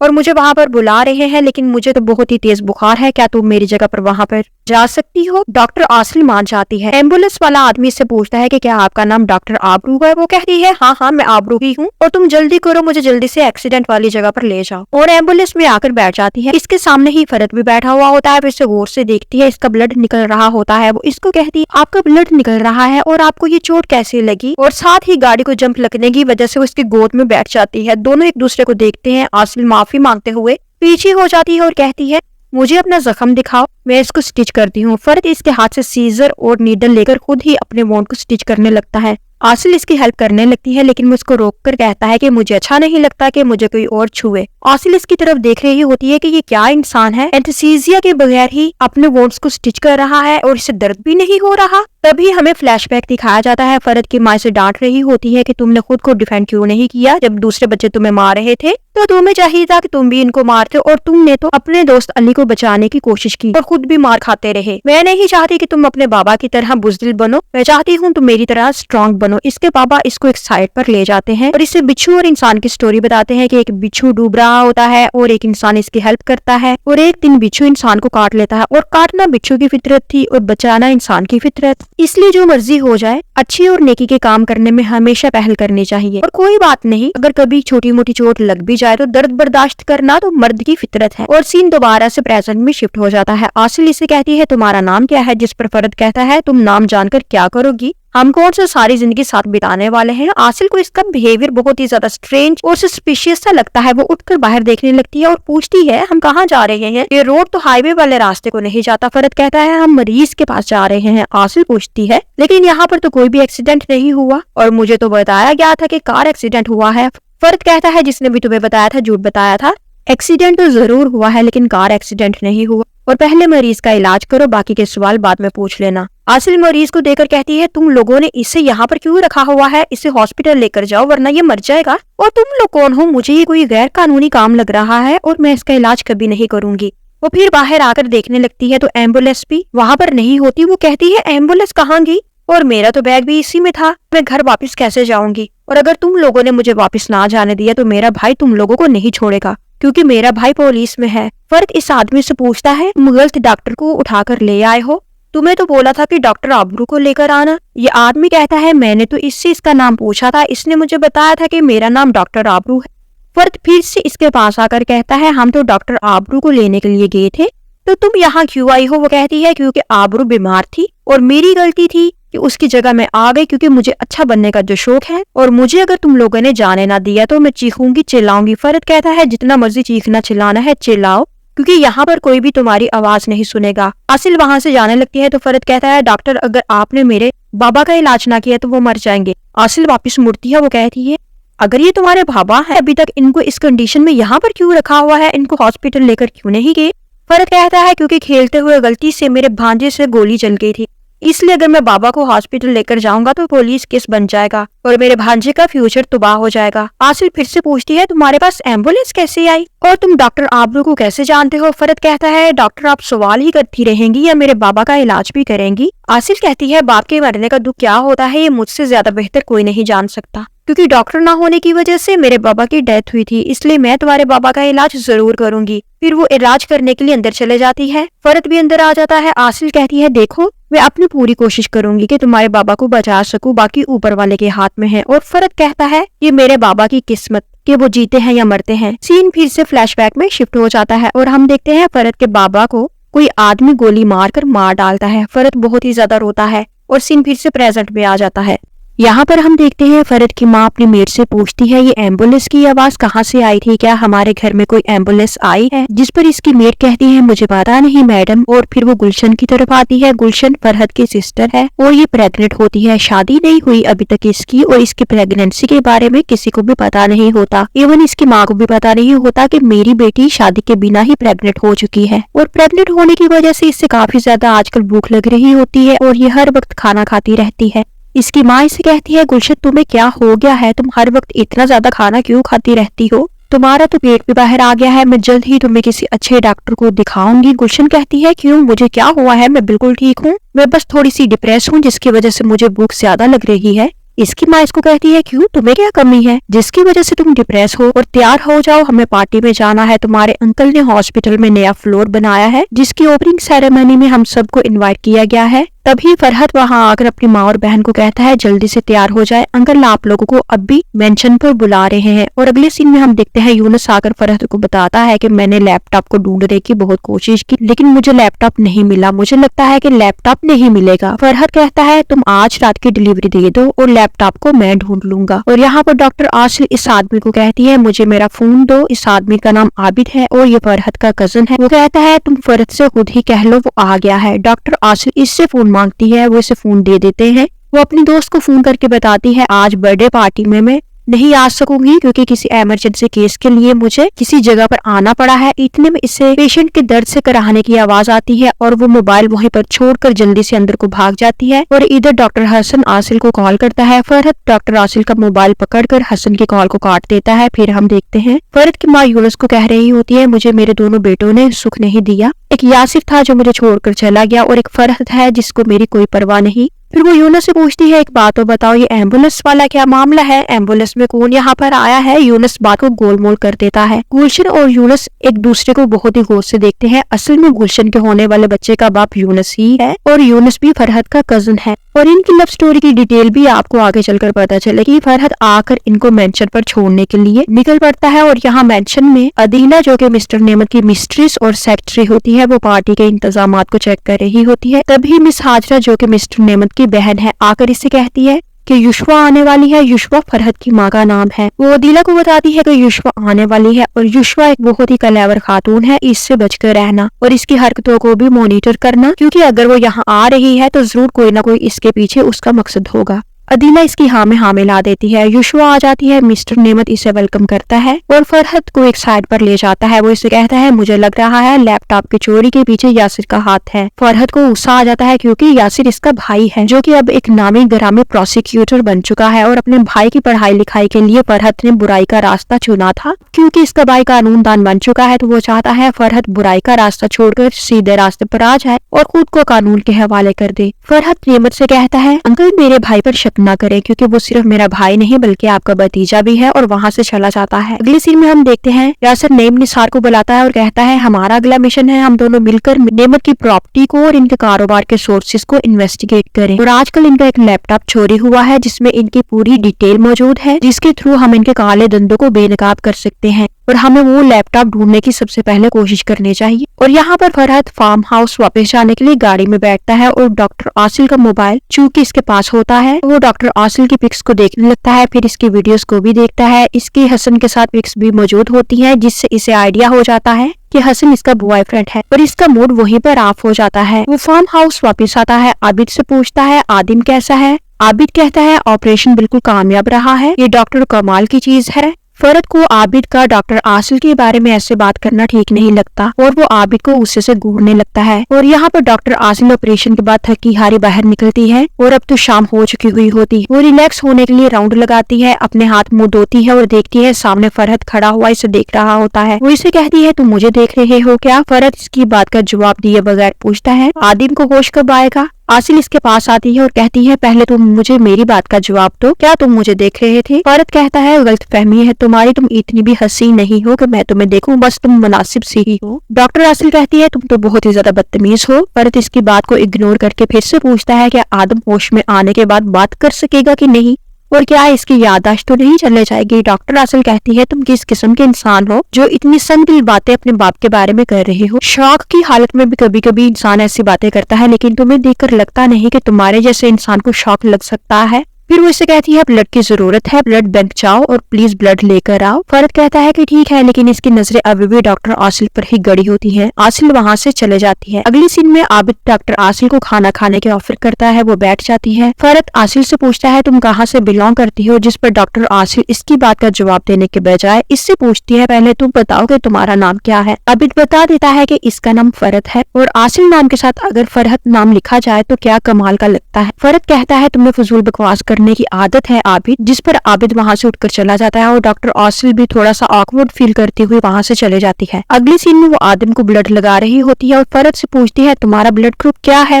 اور مجھے وہاں پر بلا رہے ہیں، لیکن مجھے تو بہت ہی تیز بخار ہے، کیا تم میری جگہ پر وہاں پر جا سکتی ہو؟ ڈاکٹر عاصل مان جاتی ہے۔ ایمبولینس والا آدمی سے پوچھتا ہے کہ کیا آپ کا نام ڈاکٹر آبرو ہے؟ وہ کہتی ہے ہاں میں آبرو ہی ہوں، اور تم جلدی کرو، مجھے جلدی سے ایکسیڈنٹ والی جگہ پر لے جاؤ۔ اور ایمبولینس میں آ کر بیٹھ جاتی ہے۔ اس کے سامنے ہی فرد بھی بیٹھا ہوا ہوتا ہے، پھر سے غور سے دیکھتی ہے، اس کا بلڈ نکل رہا ہوتا ہے۔ وہ اس کو کہتی ہے آپ کا بلڈ نکل رہا ہے اور آپ کو یہ چوٹ کیسے لگی؟ اور ساتھ ہی گاڑی کو جمپ لگنے کی وجہ سے وہ اس کی گود میں بیٹھ جاتی ہے۔ دونوں ایک دوسرے کو دیکھتے ہیں۔ عاصل معافی مانگتے ہوئے پیچھے ہو جاتی ہے اور کہتی ہے مجھے اپنا زخم دکھاؤ، میں اس کو سٹچ کرتی ہوں۔ فرد اس کے ہاتھ سے سیزر اور نیڈل لے کر خود ہی اپنے وونڈ کو سٹچ کرنے لگتا ہے۔ عاصل اس کی ہیلپ کرنے لگتی ہے، لیکن وہ اس کو روک کر کہتا ہے کہ مجھے اچھا نہیں لگتا کہ مجھے کوئی اور چھوئے۔ عاصل اس کی طرف دیکھ رہی ہوتی ہے کہ یہ کیا انسان ہے، اینستھیزیا کے بغیر ہی اپنے وونڈز کو سٹچ کر رہا ہے اور اسے درد بھی نہیں ہو رہا۔ تبھی ہمیں فلیش بیک دکھایا جاتا ہے۔ فرد کی ماں سے ڈانٹ رہی ہوتی ہے کہ تم نے خود کو ڈیفینڈ کیوں نہیں کیا جب دوسرے بچے تمہیں مار رہے تھے، تو تمہیں چاہیے تھا کہ تم بھی ان کو مارتے، اور تم نے تو اپنے دوست علی کو بچانے کی کوشش کی اور خود بھی مار کھاتے رہے۔ میں نہیں چاہتی کہ تم اپنے بابا کی طرح بزدل بنو، میں چاہتی ہوں تم میری طرح اسٹرانگ بنو۔ اس کے بابا اس کو ایک سائڈ پر لے جاتے ہیں اور اسے بچھو اور انسان کی سٹوری بتاتے ہیں کہ ایک بچھو ڈوب رہا ہوتا ہے اور ایک انسان اس کی ہیلپ کرتا ہے، اور ایک دن بچھو انسان کو کاٹ لیتا ہے، اور کاٹنا بچھو کی فطرت تھی اور بچانا انسان کی فطرت، اس لیے جو مرضی ہو جائے اچھی اور نیکی کے کام کرنے میں ہمیشہ پہل کرنی چاہیے۔ اور کوئی بات نہیں، اگر کبھی چھوٹی موٹی چوٹ لگ بھی جائے تو درد برداشت کرنا تو مرد کی فطرت ہے۔ اور سین دوبارہ سے پریزنٹ میں شفٹ ہو جاتا ہے۔ عاصل اسے کہتی ہے تمہارا نام کیا ہے؟ جس پر فرد کہتا ہے تم نام جان کر کیا کرو گی، ہم کون سے ساری زندگی ساتھ بتانے والے ہیں۔ عاصل کو اس کا بیہیویئر بہت ہی زیادہ اسٹرینج اور سسپیشیس سا لگتا ہے۔ وہ اٹھ کر باہر دیکھنے لگتی ہے اور پوچھتی ہے ہم کہاں جا رہے ہیں؟ یہ روڈ تو ہائی وے والے راستے کو نہیں جاتا۔ فرد کہتا ہے ہم مریض کے پاس جا رہے ہیں۔ عاصل پوچھتی ہے لیکن یہاں پر تو کوئی بھی ایکسیڈنٹ نہیں ہوا، اور مجھے تو بتایا گیا تھا کہ کار ایکسیڈنٹ ہوا ہے۔ فرد کہتا ہے جس نے بھی تمہیں بتایا تھا جھوٹ بتایا تھا، ایکسیڈنٹ تو ضرور ہوا ہے لیکن کار ایکسیڈنٹ نہیں ہوا، اور پہلے مریض کا علاج کرو، باقی کے سوال بعد میں پوچھ لینا۔ عاصل مریض کو دیکھ کر کہتی ہے تم لوگوں نے اسے یہاں پر کیوں رکھا ہوا ہے؟ اسے ہاسپٹل لے کر جاؤ ورنہ یہ مر جائے گا۔ اور تم لوگ کون ہو؟ مجھے یہ کوئی غیر قانونی کام لگ رہا ہے اور میں اس کا علاج کبھی نہیں کروں گی۔ وہ پھر باہر آ کر دیکھنے لگتی ہے تو ایمبولینس بھی وہاں پر نہیں ہوتی۔ وہ کہتی ہے ایمبولینس کہاں گئی؟ اور میرا تو بیگ بھی اسی میں تھا، میں گھر واپس کیسے جاؤں گی؟ اور اگر تم لوگوں نے مجھے واپس نہ جانے دیا تو میرا بھائی تم لوگوں کو نہیں چھوڑے گا، کیونکہ میرا بھائی پولیس میں ہے۔ فرد اس آدمی سے پوچھتا ہے تم غلط ڈاکٹر کو اٹھا کر لے آئے ہو، تمہیں تو بولا تھا کہ ڈاکٹر آبرو کو لے کر آنا۔ یہ آدمی کہتا ہے میں نے تو اس سے اس کا نام پوچھا تھا، اس نے مجھے بتایا تھا کہ میرا نام ڈاکٹر آبرو ہے۔ فرد پھر سے اس کے پاس آ کر کہتا ہے ہم تو ڈاکٹر آبرو کو لینے کے لیے گئے تھے، تو تم یہاں کیوں آئی ہو؟ وہ کہتی ہے کیونکہ آبرو بیمار تھی اور میری غلطی تھی کہ اس کی جگہ میں آ گئی، کیونکہ مجھے اچھا بننے کا جو شوق ہے، اور مجھے اگر تم لوگوں نے جانے نہ دیا تو میں چیخوں گی چلاؤں گی۔ فرد کہتا ہے جتنا مرضی چیخنا چلانا ہے چلاؤ، کیونکہ یہاں پر کوئی بھی تمہاری آواز نہیں سنے گا۔ عاصل وہاں سے جانے لگتی ہے تو فرد کہتا ہے ڈاکٹر اگر آپ نے میرے بابا کا علاج نہ کیا تو وہ مر جائیں گے۔ عاصل واپس مڑتی ہے، وہ کہتی ہے اگر یہ تمہارے بابا ہیں ابھی تک ان کو اس کنڈیشن میں یہاں پر کیوں رکھا ہوا ہے، ان کو ہاسپٹل لے کر کیوں نہیں گئے؟ فرد کہتا ہے کیونکہ کھیلتے ہوئے غلطی سے میرے بھانجے سے گولی چل گئی تھی، اس لیے اگر میں بابا کو ہاسپٹل لے کر جاؤں گا تو پولیس کیس بن جائے گا اور میرے بھانجے کا فیوچر تباہ ہو جائے گا۔ عاصل پھر سے پوچھتی ہے تمہارے پاس ایمبولینس کیسے آئی اور تم ڈاکٹر آبرو کو کیسے جانتے ہو؟ فرد کہتا ہے ڈاکٹر آپ سوال ہی کرتی رہیں گی یا میرے بابا کا علاج بھی کریں گی؟ عاصل کہتی ہے باپ کے مرنے کا دکھ کیا ہوتا ہے یہ مجھ سے زیادہ بہتر کوئی نہیں جان سکتا، کیونکہ ڈاکٹر نہ ہونے کی وجہ سے میرے بابا کی ڈیتھ ہوئی تھی، اس لیے میں تمہارے بابا کا علاج ضرور کروں گی۔ پھر وہ علاج کرنے کے لیے اندر چلے جاتی ہے، فرد بھی اندر آ جاتا ہے۔ عاصل کہتی ہے دیکھو میں اپنی پوری کوشش کروں گی کہ تمہارے بابا کو بچا سکوں، باقی اوپر والے کے ہاتھ میں ہے۔ اور فرد کہتا ہے یہ میرے بابا کی قسمت کہ وہ جیتے ہیں یا مرتے ہیں۔ سین پھر سے فلیش بیک میں شفٹ ہو جاتا ہے اور ہم دیکھتے ہیں فرد کے بابا کو کوئی آدمی گولی مار کر مار ڈالتا ہے۔ فرد بہت ہی زیادہ روتا ہے اور سین پھر سے پریزنٹ میں آ جاتا ہے۔ یہاں پر ہم دیکھتے ہیں فرد کی ماں اپنی میڈ سے پوچھتی ہے یہ ایمبولینس کی آواز کہاں سے آئی تھی، کیا ہمارے گھر میں کوئی ایمبولینس آئی ہے؟ جس پر اس کی میڈ کہتی ہے مجھے پتا نہیں میڈم، اور پھر وہ گلشن کی طرف آتی ہے۔ گلشن فرحت کی سسٹر ہے اور یہ پریگننٹ ہوتی ہے، شادی نہیں ہوئی ابھی تک اس کی، اور اس کی پریگننسی کے بارے میں کسی کو بھی پتا نہیں ہوتا، ایون اس کی ماں کو بھی پتا نہیں ہوتا کہ میری بیٹی شادی کے بنا ہی پریگننٹ ہو چکی ہے، اور پریگننٹ ہونے کی وجہ سے اس سے کافی زیادہ آج کل بھوک لگ رہی ہوتی ہے اور یہ ہر وقت کھانا کھاتی رہتی ہے۔ اس کی ماں اسے کہتی ہے گلشن تمہیں کیا ہو گیا ہے، تم ہر وقت اتنا زیادہ کھانا کیوں کھاتی رہتی ہو، تمہارا تو پیٹ بھی باہر آ گیا ہے، میں جلد ہی تمہیں کسی اچھے ڈاکٹر کو دکھاؤں گی۔ گلشن کہتی ہے کیوں، مجھے کیا ہوا ہے، میں بالکل ٹھیک ہوں، میں بس تھوڑی سی ڈپریس ہوں جس کی وجہ سے مجھے بھوک زیادہ لگ رہی ہے۔ اس کی ماں اس کو کہتی ہے کیوں تمہیں کیا کمی ہے جس کی وجہ سے تم ڈپریس ہو، اور تیار ہو جاؤ ہمیں پارٹی میں جانا ہے، تمہارے انکل نے ہاسپٹل میں نیا فلور بنایا ہے جس کی اوپننگ سیریمنی میں ہم سب کو انوائٹ کیا گیا ہے۔ تبھی فرحت وہاں آ کر اپنی ماں اور بہن کو کہتا ہے جلدی سے تیار ہو جائے، انکل آپ لوگوں کو اب بھی مینشن پر بلا رہے ہیں۔ اور اگلے سین میں ہم دیکھتے ہیں یونس آ کر فرحت کو بتاتا ہے کہ میں نے لیپ ٹاپ کو ڈھونڈنے کی بہت کوشش کی لیکن مجھے لیپ ٹاپ نہیں ملا، مجھے لگتا ہے کہ لیپ ٹاپ نہیں ملے گا۔ فرحت کہتا ہے تم آج رات کی ڈلیوری دے دو اور لیپ ٹاپ کو میں ڈھونڈ لوں گا۔ اور یہاں پر ڈاکٹر عاصل اس آدمی کو کہتی ہے مجھے میرا فون دو، اس آدمی کا نام عابد ہے اور یہ فرحت کا کزن ہے۔ وہ کہتا ہے تم فرحت سے خود ہی کہہ لو وہ آ گیا ہے۔ ڈاکٹر عاصل اس سے فون مانگتی ہے، وہ اسے فون دے دیتے ہیں۔ وہ اپنی دوست کو فون کر کے بتاتی ہے آج برتھ ڈے پارٹی میں نہیں آ سکوں گی کیونکہ کسی ایمرجنسی کیس کے لیے مجھے کسی جگہ پر آنا پڑا ہے۔ اتنے میں اسے پیشنٹ کے درد سے کراہنے کی آواز آتی ہے اور وہ موبائل وہیں پر چھوڑ کر جلدی سے اندر کو بھاگ جاتی ہے اور ادھر ڈاکٹر حسن عاصل کو کال کرتا ہے۔ فرحت ڈاکٹر عاصل کا موبائل پکڑ کر حسن کی کال کو کاٹ دیتا ہے۔ پھر ہم دیکھتے ہیں فرحت کی ماں یونس کو کہہ رہی ہوتی ہے مجھے میرے دونوں بیٹوں نے سکھ نہیں دیا، ایک یاسر تھا جو مجھے چھوڑ کر چلا گیا اور ایک فرحت ہے جس کو میری کوئی پرواہ نہیں۔ پھر وہ یونس سے پوچھتی ہے ایک بات تو بتاؤ یہ ایمبولینس والا کیا معاملہ ہے، ایمبولینس میں کون یہاں پر آیا ہے؟ یونس بات کو گول مول کر دیتا ہے۔ گلشن اور یونس ایک دوسرے کو بہت ہی غور سے دیکھتے ہیں، اصل میں گلشن کے ہونے والے بچے کا باپ یونس ہی ہے اور یونس بھی فرحت کا کزن ہے اور ان کی لو سٹوری کی ڈیٹیل بھی آپ کو آگے چل کر پتا چلے گی۔ فرحت آ کر ان کو مینشن پر چھوڑنے کے لیے نکل پڑتا ہے اور یہاں مینشن میں عدیلہ جو کہ مسٹر نعمت کی مسٹریس اور سیکرٹری ہوتی ہے وہ پارٹی کے انتظامات کو چیک کر رہی ہوتی ہے۔ تبھی مس ہاجرہ جو کہ مسٹر نعمت کی بہن ہے آ کر اسے کہتی ہے کہ یشوا آنے والی ہے۔ یشوا فرحت کی ماں کا نام ہے۔ وہ عدیلہ کو بتاتی ہے کہ یشوا آنے والی ہے اور یشوا ایک بہت ہی کلیور خاتون ہے، اس سے بچ کر رہنا اور اس کی حرکتوں کو بھی مانیٹر کرنا کیونکہ اگر وہ یہاں آ رہی ہے تو ضرور کوئی نہ کوئی اس کے پیچھے اس کا مقصد ہوگا۔ عدیلہ اس کی ہاں میں ہاں ملا دیتی ہے۔ یشوا آ جاتی ہے، مسٹر نعمت اسے ویلکم کرتا ہے اور فرحت کو ایک سائڈ پر لے جاتا ہے۔ وہ اسے کہتا ہے مجھے لگ رہا ہے لیپ ٹاپ کی چوری کے پیچھے یاسر کا ہاتھ ہے۔ فرحت کو غصہ آ جاتا ہے کیونکہ یاسر اس کا بھائی ہے جو کہ اب ایک نامی گرامی پروسیکیوٹر بن چکا ہے اور اپنے بھائی کی پڑھائی لکھائی کے لیے فرحت نے برائی کا راستہ چنا تھا۔ کیونکہ اس کا بھائی قانون دان بن چکا ہے تو وہ چاہتا ہے فرحت برائی کا راستہ چھوڑ کر سیدھے راستے پر آ جائے اور خود کو قانون کے حوالے کر دے۔ فرحت نعمت سے کہتا ہے انکل میرے بھائی پر شک نہ کرے کیونکہ وہ صرف میرا بھائی نہیں بلکہ آپ کا بھتیجا بھی ہے، اور وہاں سے چلا جاتا ہے۔ اگلی سین میں ہم دیکھتے ہیں یاسر نعیم نثار کو بلاتا ہے اور کہتا ہے ہمارا اگلا مشن ہے ہم دونوں مل کر نعمت کی پراپرٹی کو اور ان کے کاروبار کے سورسز کو انویسٹیگیٹ کریں، اور آج کل ان کا ایک لیپ ٹاپ چوری ہوا ہے جس میں ان کی پوری ڈیٹیل موجود ہے جس کے تھرو ہم ان کے کالے دندوں کو بے نقاب کر سکتے ہیں اور ہمیں وہ لیپ ٹاپ ڈھونڈنے کی سب سے پہلے کوشش کرنی چاہیے۔ اور یہاں پر فرحت فارم ہاؤس واپس جانے کے لیے گاڑی میں بیٹھتا ہے اور ڈاکٹر عاصل کا موبائل چونکہ اس کے پاس ہوتا ہے وہ ڈاکٹر عاصل کی پکس کو دیکھنے لگتا ہے، پھر اس کی ویڈیوز کو بھی دیکھتا ہے۔ اس کی حسن کے ساتھ پکس بھی موجود ہوتی ہیں جس سے اسے آئیڈیا ہو جاتا ہے کہ حسن اس کا بوائے فرینڈ ہے اور اس کا موڈ وہیں پر آف ہو جاتا ہے۔ وہ فارم ہاؤس واپس آتا ہے، عابد سے پوچھتا ہے عادم کیسا ہے؟ عابد کہتا ہے آپریشن بالکل کامیاب رہا ہے، یہ ڈاکٹر کمال کی چیز ہے۔ فرحت کو عابد کا ڈاکٹر عاصل کے بارے میں ایسے بات کرنا ٹھیک نہیں لگتا اور وہ عابد کو غصے سے گھورنے لگتا ہے، اور یہاں پر ڈاکٹر عاصل آپریشن کے بعد تھکی ہاری باہر نکلتی ہے اور اب تو شام ہو چکی ہوئی ہوتی ہے۔ وہ ریلیکس ہونے کے لیے راؤنڈ لگاتی ہے، اپنے ہاتھ منہ دھوتی ہے اور دیکھتی ہے سامنے فرحت کھڑا ہوا اسے دیکھ رہا ہوتا ہے۔ وہ اسے کہتی ہے تم مجھے دیکھ رہے ہو کیا؟ فرحت اس کی بات کا جواب دیے بغیر پوچھتا ہے عادم کو ہوش کب آئے گا؟ عاصل اس کے پاس آتی ہے اور کہتی ہے پہلے تم مجھے میری بات کا جواب دو، کیا تم مجھے دیکھ رہے تھے؟ فرحت کہتا ہے غلط فہمی ہے تمہاری، تم اتنی بھی حسین نہیں ہو کہ میں تمہیں دیکھوں، بس تم مناسب سی ہی ہو۔ ڈاکٹر عاصل کہتی ہے تم تو بہت ہی زیادہ بدتمیز ہو۔ فرحت اس کی بات کو اگنور کر کے پھر سے پوچھتا ہے کہ آدم ہوش میں آنے کے بعد بات کر سکے گا کہ نہیں، اور کیا اس کی یادداشت تو نہیں چلے جائے گی؟ ڈاکٹر عاصل کہتی ہے تم کس قسم کے انسان ہو جو اتنی سنگدل باتیں اپنے باپ کے بارے میں کر رہے ہو؟ شوق کی حالت میں بھی کبھی کبھی انسان ایسی باتیں کرتا ہے لیکن تمہیں دیکھ کر لگتا نہیں کہ تمہارے جیسے انسان کو شوق لگ سکتا ہے۔ پھر وہ اسے کہتی ہے بلڈ کی ضرورت ہے، بلڈ بینک جاؤ اور پلیز بلڈ لے کر آؤ۔ فرحت کہتا ہے کہ ٹھیک ہے لیکن اس کی نظریں ابھی بھی ڈاکٹر عاصل پر ہی گڑی ہوتی ہیں۔ عاصل وہاں سے چلے جاتی ہے۔ اگلی سین میں عابد ڈاکٹر عاصل کو کھانا کھانے کے آفر کرتا ہے، وہ بیٹھ جاتی ہے۔ فرحت عاصل سے پوچھتا ہے تم کہاں سے بلونگ کرتی ہو، جس پر ڈاکٹر عاصل اس کی بات کا جواب دینے کے بجائے اس سے پوچھتی ہے پہلے تم بتاؤ کہ تمہارا نام کیا ہے۔ عابد بتا دیتا ہے کہ اس کا نام فرحت ہے اور عاصل نام کے ساتھ اگر فرحت نام لکھا جائے تو کیا کمال کا لگتا ہے۔ فرحت کہتا ہے تمہیں فضول بکواس کرنے کی عادت ہے عابد، جس پر عابد وہاں سے اٹھ کر چلا جاتا ہے اور ڈاکٹر عاصل بھی تھوڑا سا آکورڈ فیل کرتی ہوئی وہاں سے چلے جاتی ہے۔ اگلی سین میں وہ آدم کو بلڈ لگا رہی ہوتی ہے اور فرحت سے پوچھتی ہے تمہارا بلڈ گروپ کیا ہے؟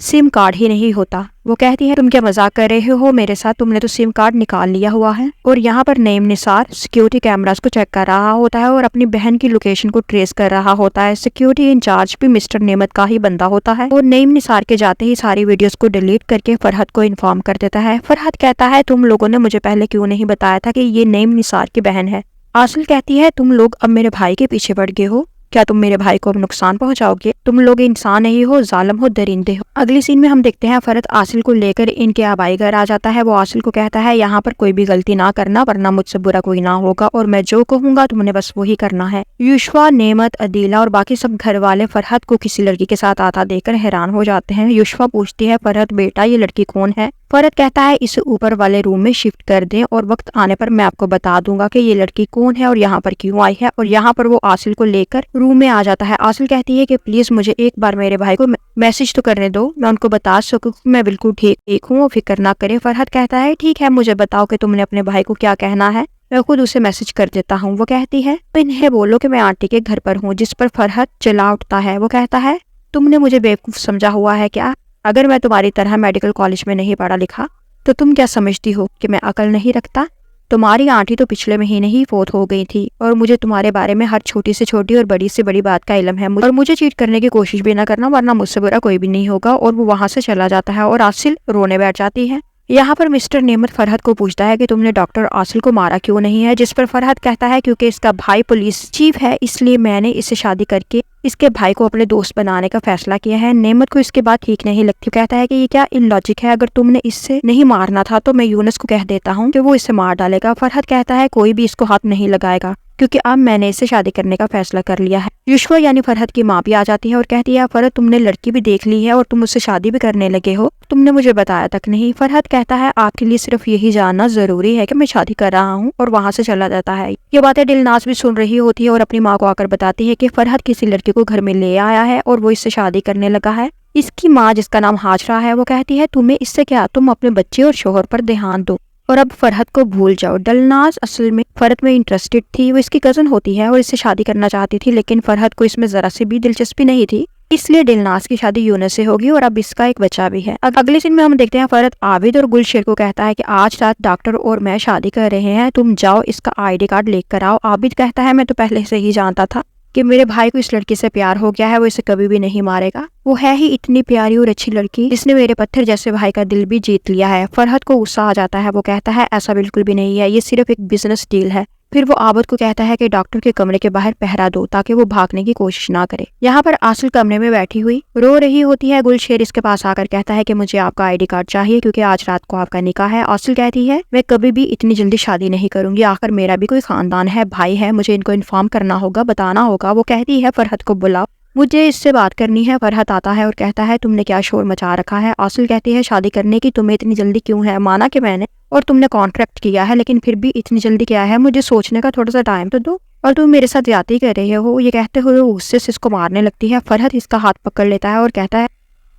سم کارڈ ہی نہیں ہوتا۔ وہ کہتی ہے تم کیا مذاق کر رہے ہو میرے ساتھ، تم نے تو سم کارڈ نکال لیا ہوا ہے۔ اور یہاں پر نعیم نثار سیکیورٹی کیمراز کو چیک کر رہا ہوتا ہے اور اپنی بہن کی لوکیشن کو ٹریس کر رہا ہوتا ہے۔ سیکیورٹی انچارج بھی مسٹر نعمت کا ہی بندہ ہوتا ہے اور نعیم نثار کے جاتے ہی ساری ویڈیوز کو ڈیلیٹ کر کے فرحت کو انفارم کر دیتا ہے۔ فرحت کہتا ہے تم لوگوں نے مجھے پہلے کیوں نہیں بتایا تھا کہ یہ نعیم نثار کی بہن ہے۔ آصل کہتی ہے تم لوگ اب میرے بھائی کے پیچھے پڑ گئے ہو، کیا تم میرے بھائی کو اب نقصان پہنچاؤ گے؟ تم لوگ انسان نہیں ہو، ظالم ہو، درندے ہو۔ اگلی سین میں ہم دیکھتے ہیں فرحت آصل کو لے کر ان کے آبائی گھر آ جاتا ہے۔ وہ آصل کو کہتا ہے یہاں پر کوئی بھی غلطی نہ کرنا ورنہ مجھ سے برا کوئی نہ ہوگا اور میں جو کہوں گا تم نے بس وہی کرنا ہے۔ یوشوا، نعمت، عدیلہ اور باقی سب گھر والے فرحت کو کسی لڑکی کے ساتھ آتا دیکھ کر حیران ہو جاتے ہیں۔ یوشوا پوچھتی ہے فرحت بیٹا یہ لڑکی کون ہے؟ فرحت کہتا ہے اسے اوپر والے روم میں شفٹ کر دیں اور وقت آنے پر میں آپ کو بتا دوں گا کہ یہ لڑکی کون ہے اور یہاں پر کیوں آئی ہے۔ اور یہاں پر وہ آصل کو لے کر روم میں آ جاتا ہے۔ آصل کہتی ہے کہ پلیز مجھے ایک بار میرے بھائی کو میسج تو کرنے دو، میں ان کو بتا سکوں کہ میں بالکل ٹھیک ہوں، فکر نہ کرے۔ فرحت کہتا ہے ٹھیک ہے، مجھے بتاؤ کہ تم نے اپنے بھائی کو کیا کہنا ہے، میں خود اسے میسج کر دیتا ہوں۔ وہ کہتی ہے انہیں بولو کہ میں آنٹی کے گھر پر ہوں، جس پر فرحت چلا اٹھتا ہے۔ وہ کہتا ہے تم نے مجھے بیوقوف سمجھا ہوا ہے کیا؟ اگر میں تمہاری طرح میڈیکل کالج میں نہیں پڑھا لکھا تو تم کیا سمجھتی ہو کہ میں عقل نہیں رکھتا؟ تمہاری آنٹی تو پچھلے مہینے ہی فوت ہو گئی تھی اور مجھے تمہارے بارے میں ہر چھوٹی سے چھوٹی اور بڑی سے بڑی بات کا علم ہے، اور مجھے چیٹ کرنے کی کوشش بھی نہ کرنا ورنہ مجھ سے برا کوئی بھی نہیں ہوگا۔ اور وہ وہاں سے چلا جاتا ہے اور آصل رونے بیٹھ جاتی ہے۔ یہاں پر مسٹر نعمت فرحت کو پوچھتا ہے کہ تم نے ڈاکٹر آصل کو مارا کیوں نہیں ہے، جس پر فرحت کہتا ہے کیونکہ اس کا بھائی پولیس چیف ہے، اس لیے میں نے اس سے شادی کر کے اس کے بھائی کو اپنے دوست بنانے کا فیصلہ کیا ہے۔ نعمت کو اس کے بعد ٹھیک نہیں لگتی، کہتا ہے کہ یہ کیا ان لاجک ہے، اگر تم نے اس سے نہیں مارنا تھا تو میں یونس کو کہہ دیتا ہوں کہ وہ اسے مار ڈالے گا۔ فرحت کہتا ہے کوئی بھی اس کو ہاتھ نہیں لگائے گا کیونکہ اب میں نے اس سے شادی کرنے کا فیصلہ کر لیا ہے۔ یوشوا یعنی فرحت کی ماں بھی آ جاتی ہے اور کہتی ہے فرحت تم نے لڑکی بھی دیکھ لی ہے اور تم اس سے شادی بھی کرنے لگے ہو، تم نے مجھے بتایا تک نہیں۔ فرحت کہتا ہے آپ کے لیے صرف یہی جاننا ضروری ہے کہ میں شادی کر رہا ہوں، اور وہاں سے چلا جاتا ہے۔ یہ باتیں دلناز بھی سن رہی ہوتی ہے اور اپنی ماں کو آ کر بتاتی ہے کہ فرحت کسی لڑکی کو گھر میں لے آیا ہے اور وہ اس سے شادی کرنے لگا ہے۔ اس کی ماں جس کا نام ہاجرہ ہے وہ کہتی ہے تمہیں اس سے کیا، تم اپنے بچے اور شوہر پر دھیان دو اور اب فرحت کو بھول جاؤ۔ دلناز اصل میں فرحت میں انٹرسٹڈ تھی، وہ اس کی کزن ہوتی ہے اور اس سے شادی کرنا چاہتی تھی، لیکن فرحت کو اس میں ذرا سی بھی دلچسپی نہیں تھی، اس لیے دلناز کی شادی یونس سے ہوگی اور اب اس کا ایک بچہ بھی ہے۔ اگلے سین میں ہم دیکھتے ہیں فرحت عابد اور گلشیر کو کہتا ہے کہ آج رات ڈاکٹر اور میں شادی کر رہے ہیں، تم جاؤ اس کا ID کارڈ لے کر آؤ۔ عابد کہتا ہے میں تو پہلے سے ہی جانتا تھا کہ میرے بھائی کو اس لڑکی سے پیار ہو گیا ہے، وہ اسے کبھی بھی نہیں مارے گا، وہ ہے ہی اتنی پیاری اور اچھی لڑکی جس نے میرے پتھر جیسے بھائی کا دل بھی جیت لیا ہے۔ فرحت کو غصہ آ جاتا ہے، وہ کہتا ہے ایسا بالکل بھی نہیں ہے، یہ صرف ایک بزنس ڈیل ہے۔ پھر وہ عابد کو کہتا ہے کہ ڈاکٹر کے کمرے کے باہر پہرا دو تاکہ وہ بھاگنے کی کوشش نہ کرے۔ یہاں پر آصل کمرے میں بیٹھی ہوئی رو رہی ہوتی ہے۔ گلشیر اس کے پاس آ کر کہتا ہے کہ مجھے آپ کا ID کارڈ چاہیے کیونکہ آج رات کو آپ کا نکاح ہے۔ آصل کہتی ہے میں کبھی بھی اتنی جلدی شادی نہیں کروں گی، آخر میرا بھی کوئی خاندان ہے، بھائی ہے، مجھے ان کو انفارم کرنا ہوگا، بتانا ہوگا۔ وہ کہتی ہے فرحت کو بلاؤ، مجھے اس سے بات کرنی ہے۔ فرحت آتا ہے اور کہتا ہے تم نے کیا شور مچا رکھا ہے؟ آصل کہتی ہے شادی کرنے کی تمہیں اتنی جلدی کیوں ہے؟ مانا کہ میں نے اور تم نے کانٹریکٹ کیا ہے، لیکن پھر بھی اتنی جلدی کیا ہے؟ مجھے سوچنے کا تھوڑا سا ٹائم تو دو، اور تم میرے ساتھ زیادتی کر رہے ہو۔ یہ کہتے ہوئے غصے سے اس کو مارنے لگتی ہے۔ فرحت اس کا ہاتھ پکڑ لیتا ہے اور کہتا ہے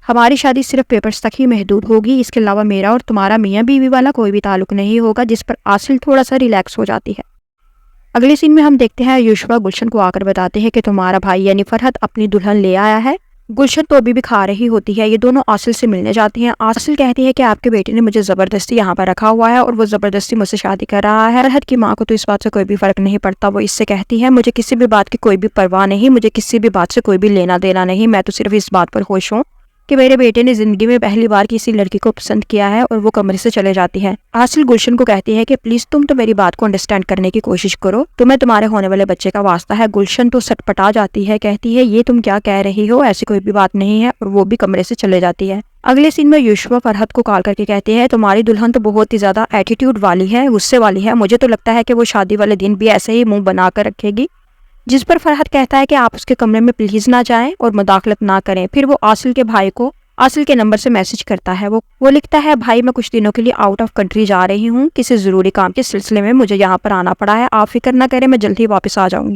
ہماری شادی صرف پیپرز تک ہی محدود ہوگی، اس کے علاوہ میرا اور تمہارا میاں بیوی والا کوئی بھی تعلق نہیں ہوگا، جس پر آصل تھوڑا سا ریلیکس ہو جاتی ہے۔ اگلے سین میں ہم دیکھتے ہیں یوشوا گلشن کو آ کر بتاتے ہیں کہ تمہارا بھائی یعنی فرحت اپنی دلہن لے آیا ہے۔ گلشن تو ابھی بھی کھا رہی ہوتی ہے۔ یہ دونوں آصل سے ملنے جاتی ہیں۔ آصل کہتی ہے کہ آپ کے بیٹے نے مجھے زبردستی یہاں پر رکھا ہوا ہے اور وہ زبردستی مجھ سے شادی کر رہا ہے۔ فرحت کی ماں کو تو اس بات سے کوئی بھی فرق نہیں پڑتا، وہ اس سے کہتی ہے مجھے کسی بھی بات کی کوئی بھی پرواہ نہیں، مجھے کسی بھی بات سے کوئی بھی لینا دینا نہیں، میں تو صرف اس بات پر خوش ہوں کہ میرے بیٹے نے زندگی میں پہلی بار کسی لڑکی کو پسند کیا ہے، اور وہ کمرے سے چلے جاتی ہے۔ آصل گلشن کو کہتی ہے کہ پلیز تم تو میری بات کو انڈرسٹینڈ کرنے کی کوشش کرو، تمہیں تمہارے ہونے والے بچے کا واسطہ ہے۔ گلشن تو سٹپٹا جاتی ہے، کہتی ہے یہ تم کیا کہہ رہی ہو، ایسی کوئی بھی بات نہیں ہے، اور وہ بھی کمرے سے چلے جاتی ہے۔ اگلے سین میں یوشوا فرحت کو کال کر کے کہتے ہیں تمہاری دلہن تو بہت ہی زیادہ ایٹیٹیوڈ والی ہے، غصے والی ہے، مجھے تو لگتا ہے کہ وہ شادی والے دن بھی ایسے ہی منہ بنا کر رکھے گی۔ جس پر فرحت کہتا ہے کہ آپ اس کے کمرے میں پلیز نہ جائیں اور مداخلت نہ کریں۔ پھر وہ آصل کے بھائی کو آصل کے نمبر سے میسج کرتا ہے، وہ لکھتا ہے بھائی میں کچھ دنوں کے لیے آؤٹ آف کنٹری جا رہی ہوں، کسی ضروری کام کے سلسلے میں مجھے یہاں پر آنا پڑا ہے، آپ فکر نہ کریں، میں جلد ہی واپس آ جاؤں گی۔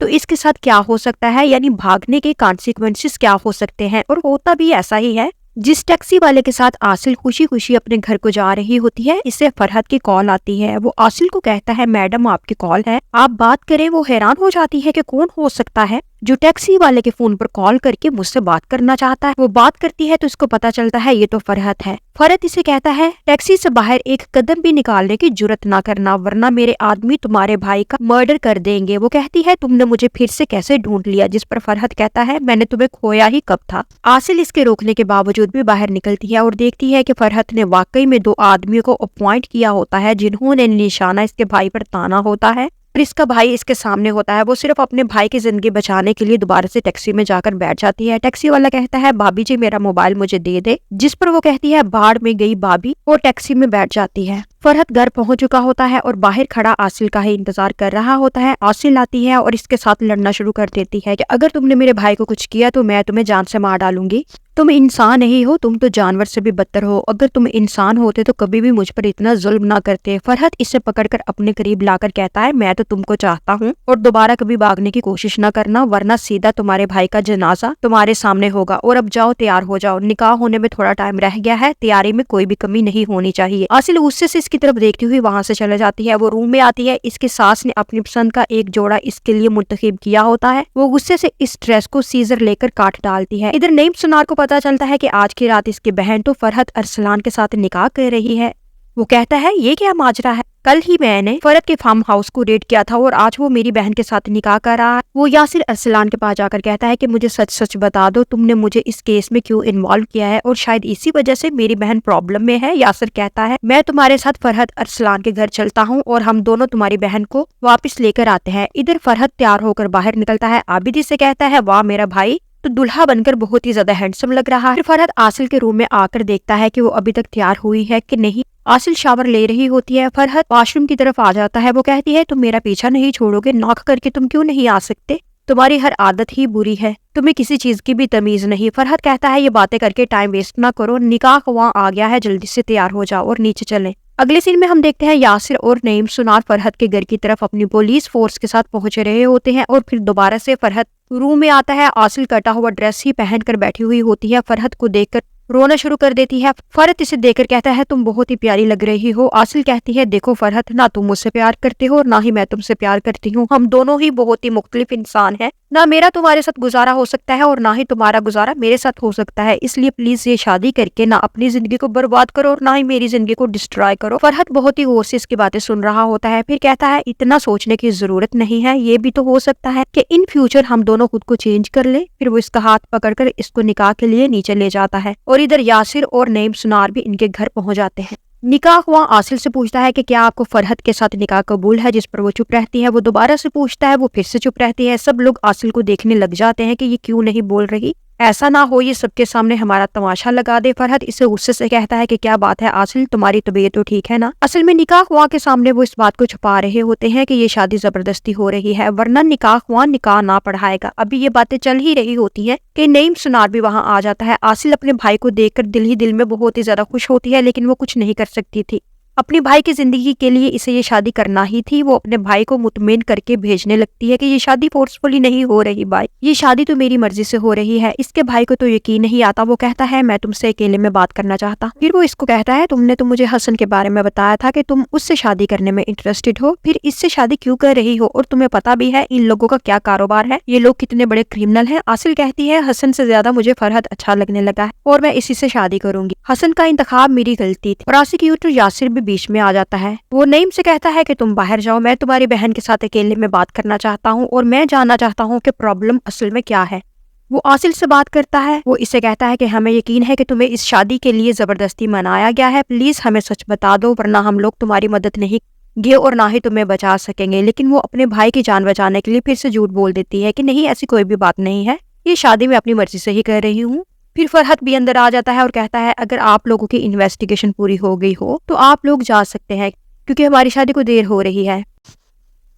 تو اس کے ساتھ کیا ہو سکتا ہے، یعنی بھاگنے کے کانسیکوینسز کیا ہو سکتے ہیں، اور ہوتا بھی ایسا ہی ہے۔ جس ٹیکسی والے کے ساتھ عاصل خوشی خوشی اپنے گھر کو جا رہی ہوتی ہے، اسے فرحت کی کال آتی ہے۔ وہ عاصل کو کہتا ہے میڈم آپ کی کال ہے، آپ بات کریں۔ وہ حیران ہو جاتی ہے کہ کون ہو سکتا ہے جو ٹیکسی والے کے فون پر کال کر کے مجھ سے بات کرنا چاہتا ہے۔ وہ بات کرتی ہے تو اس کو پتا چلتا ہے یہ تو فرحت ہے۔ فرحت اسے کہتا ہے ٹیکسی سے باہر ایک قدم بھی نکالنے کی جرت نہ کرنا ورنہ میرے آدمی تمہارے بھائی کا مرڈر کر دیں گے۔ وہ کہتی ہے تم نے مجھے پھر سے کیسے ڈھونڈ لیا، جس پر فرحت کہتا ہے میں نے تمہیں کھویا ہی کب تھا۔ عاصل اس کے روکنے کے باوجود بھی باہر نکلتی ہے اور دیکھتی ہے کہ فرحت نے واقعی میں 2 آدمیوں کو اپوائنٹ کیا ہوتا ہے جنہوں نے نشانہ اس کے بھائی پر تانا ہوتا ہے، اور اس کا بھائی اس کے سامنے ہوتا ہے۔ وہ صرف اپنے بھائی کی زندگی بچانے کے لیے دوبارہ سے ٹیکسی میں جا کر بیٹھ جاتی ہے۔ ٹیکسی والا کہتا ہے بھابی جی میرا موبائل مجھے دے دے، جس پر وہ کہتی ہے باڑ میں گئی بھابی، اور ٹیکسی میں بیٹھ جاتی ہے۔ فرحت گھر پہنچ چکا ہوتا ہے اور باہر کھڑا عاصل کا ہی انتظار کر رہا ہوتا ہے۔ عاصل آتی ہے اور اس کے ساتھ لڑنا شروع کر دیتی ہے کہ اگر تم نے میرے بھائی کو کچھ کیا تو میں تمہیں جان سے مار ڈالوں گی، تم انسان نہیں ہو، تم تو جانور سے بھی بدتر ہو، اگر تم انسان ہوتے تو کبھی بھی مجھ پر اتنا ظلم نہ کرتے۔ فرحت اسے پکڑ کر اپنے قریب لا کر کہتا ہے میں تو تم کو چاہتا ہوں اور دوبارہ کبھی بھاگنے کی کوشش نہ کرنا ورنہ سیدھا تمہارے بھائی کا جنازہ تمہارے سامنے ہوگا، اور اب جاؤ تیار ہو جاؤ، نکاح ہونے میں تھوڑا ٹائم رہ گیا ہے، تیاری میں کوئی بھی کمی نہیں ہونی چاہیے۔ عاصل غصے سے اس کی طرف دیکھتی ہوئی وہاں سے چلے جاتی ہے۔ وہ روم میں آتی ہے، اس کے ساس نے اپنی پسند کا ایک جوڑا اس کے لیے منتخب کیا ہوتا ہے۔ وہ غصے سے اس ڈریس کو سیزر لے کر کاٹ ڈالتی ہے۔ ادھر نعیم سنار کو پتا چلتا ہے کہ آج کی رات اس کی بہن تو فرحت ارسلان کے ساتھ نکاح کر رہی ہے۔ وہ کہتا ہے یہ کیا ماجرا ہے، کل ہی میں نے فرحت کے فارم ہاؤس کو ریڈ کیا تھا اور آج وہ میری بہن کے ساتھ نکاح کر رہا ہے۔ وہ یاسر ارسلان کے پاس جا کر کہتا ہے کہ مجھے سچ سچ بتا دو تم نے مجھے اس کیس میں کیوں انوالو کیا ہے اور شاید اسی وجہ سے میری بہن پرابلم میں ہے۔ یاسر کہتا ہے میں تمہارے ساتھ فرحت ارسلان کے گھر چلتا ہوں اور ہم دونوں تمہاری بہن کو واپس لے کر آتے ہیں۔ ادھر فرحت تیار ہو کر باہر نکلتا ہے، عابدی سے کہتا ہے واہ میرا بھائی تو دلہا بن کر بہت ہی زیادہ ہینڈسم لگ رہا ہے۔ پھر فرحت عاصل کے روم میں آ کر دیکھتا ہے کہ وہ ابھی تک تیار ہوئی ہے کہ نہیں۔ عاصل شاور لے رہی ہوتی ہے، فرحت واش روم کی طرف آ جاتا ہے۔ وہ کہتی ہے تم میرا پیچھا نہیں چھوڑو گے، ناک کر کے تم کیوں نہیں آ سکتے، تمہاری ہر عادت ہی بری ہے، تمہیں کسی چیز کی بھی تمیز نہیں۔ فرحت کہتا ہے یہ باتیں کر کے ٹائم ویسٹ نہ کرو، نکاح وہاں آ گیا ہے، جلدی سے تیار ہو جاؤ اور نیچے چلیں۔ اگلے سین میں ہم دیکھتے ہیں یاسر اور نعیم سنار فرحت کے گھر کی طرف اپنی پولیس فورس کے ساتھ پہنچ رہے ہوتے ہیں، اور پھر دوبارہ سے فرحت روم میں آتا ہے۔ عاصل کٹا ہوا ڈریس ہی پہن کر بیٹھی ہوئی ہوتی ہے، فرحت کو دیکھ کر رونا شروع کر دیتی ہے۔ فرحت اسے دیکھ کر کہتا ہے تم بہت ہی پیاری لگ رہی ہو۔ عاصل کہتی ہے دیکھو فرحت، نہ تم مجھ سے پیار کرتے ہو اور نہ ہی میں تم سے پیار کرتی ہوں، ہم دونوں ہی بہت ہی مختلف انسان ہیں، نہ میرا تمہارے ساتھ گزارا ہو سکتا ہے اور نہ ہی تمہارا گزارا میرے ساتھ ہو سکتا ہے، اس لیے پلیز یہ شادی کر کے نہ اپنی زندگی کو برباد کرو اور نہ ہی میری زندگی کو ڈسٹرائے کرو۔ فرحت بہت ہی غور سے اس کی باتیں سن رہا ہوتا ہے، پھر کہتا ہے اتنا سوچنے کی ضرورت نہیں ہے، یہ بھی تو ہو سکتا ہے کہ ان فیوچر ہم دونوں خود کو چینج کر لیں۔ پھر وہ اس کا ہاتھ پکڑ کر اس کو نکاح کے لیے نیچے لے جاتا ہے، اور ادھر یاسر اور نعیم سنار بھی ان کے گھر پہنچ جاتے ہیں۔ نکاح ہوا، عاصل سے پوچھتا ہے کہ کیا آپ کو فرحت کے ساتھ نکاح قبول ہے، جس پر وہ چپ رہتی ہے۔ وہ دوبارہ سے پوچھتا ہے، وہ پھر سے چپ رہتی ہے۔ سب لوگ عاصل کو دیکھنے لگ جاتے ہیں کہ یہ کیوں نہیں بول رہی، ایسا نہ ہو یہ سب کے سامنے ہمارا تماشا لگا دے۔ فرحت اسے غصے سے کہتا ہے کہ کیا بات ہے عاصل، تمہاری طبیعت تو ٹھیک ہے نا؟ اصل میں نکاح ہوا کے سامنے وہ اس بات کو چھپا رہے ہوتے ہیں کہ یہ شادی زبردستی ہو رہی ہے، ورنہ نکاح ہوا نکاح نہ پڑھائے گا۔ ابھی یہ باتیں چل ہی رہی ہوتی ہیں کہ نعیم سنار بھی وہاں آ جاتا ہے۔ عاصل اپنے بھائی کو دیکھ کر دل ہی دل میں بہت ہی زیادہ خوش ہوتی ہے، لیکن وہ کچھ نہیں کر سکتی تھی، اپنے بھائی کی زندگی کے لیے اسے یہ شادی کرنا ہی تھی۔ وہ اپنے بھائی کو مطمئن کر کے بھیجنے لگتی ہے کہ یہ شادی فورسفلی نہیں ہو رہی بھائی، یہ شادی تو میری مرضی سے ہو رہی ہے۔ اس کے بھائی کو تو یقین نہیں آتا، وہ کہتا ہے میں تم سے اکیلے میں بات کرنا چاہتا۔ پھر وہ اس کو کہتا ہے تم نے تو مجھے حسن کے بارے میں بتایا تھا کہ تم اس سے شادی کرنے میں انٹرسٹڈ ہو، پھر اس سے شادی کیوں کر رہی ہو، اور تمہیں پتا بھی ہے ان لوگوں کا کیا کاروبار ہے، یہ لوگ کتنے بڑے کرمنل ہیں۔ عاصل کہتی ہے حسن سے زیادہ مجھے فرحت اچھا لگنے لگا ہے اور میں اسی سے شادی کروں گی، حسن کا انتخاب میری غلطی تھی۔ پراسیکیوٹر یاسر بھی بیچ میں آ جاتا ہے، وہ نعیم سے کہتا ہے کہ تم باہر جاؤ، میں تمہاری بہن کے ساتھ اکیلے میں بات کرنا چاہتا ہوں اور میں جاننا چاہتا ہوں کہ پرابلم اصل میں کیا ہے۔ وہ عاصل سے بات کرتا ہے، وہ اسے کہتا ہے کہ ہمیں یقین ہے کہ تمہیں اس شادی کے لیے زبردستی منایا گیا ہے، پلیز ہمیں سچ بتا دو ورنہ ہم لوگ تمہاری مدد نہیں گے اور نہ ہی تمہیں بچا سکیں گے۔ لیکن وہ اپنے بھائی کی جان بچانے کے لیے پھر سے جھوٹ بول دیتی ہے کہ نہیں ایسی کوئی بھی بات نہیں ہے، یہ شادی میں اپنی مرضی سے ہی کر رہی ہوں۔ پھر فرحت بھی اندر آ جاتا ہے اور کہتا ہے اگر آپ لوگوں کی انویسٹیگیشن پوری ہو گئی ہو تو آپ لوگ جا سکتے ہیں کیونکہ ہماری شادی کو دیر ہو رہی ہے۔